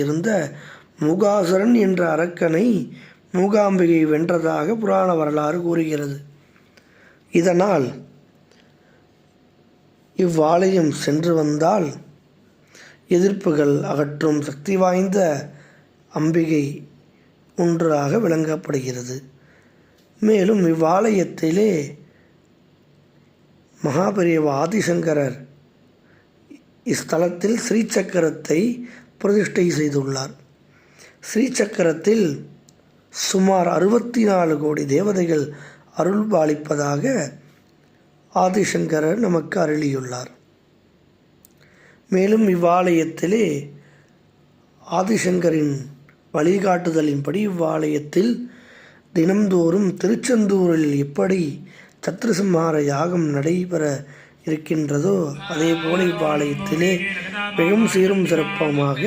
இருந்த மூகாசுரன் என்ற அரக்கனை மூகாம்பிகை வென்றதாக புராண வரலாறு கூறுகிறது. இதனால் இவ்வாலயம் சென்று வந்தால் எதிர்ப்புகள் அகற்றும் சக்தி வாய்ந்த அம்பிகை ஒன்றாக விளங்கப்படுகிறது. மேலும் இவ்வாலயத்திலே மகாபெரியவா ஆதிசங்கரர் இஸ்தலத்தில் ஸ்ரீசக்கரத்தை பிரதிஷ்டை செய்துள்ளார். ஸ்ரீசக்கரத்தில் சுமார் 64 கோடி தேவதைகள் அருள் பாலிப்பதாக ஆதிசங்கரர் நமக்கு அருளியுள்ளார். மேலும் இவ்வாலயத்திலே ஆதிசங்கரின் வழிகாட்டுதலின்படி இவ்வாலயத்தில் தினம்தோறும் திருச்செந்தூரில் எப்படி சத்ருசம்ஹார யாகம் நடைபெற இருக்கின்றதோ அதே போல இவ்வாலயத்திலே மிகவும் சீரும் சிறப்புமாக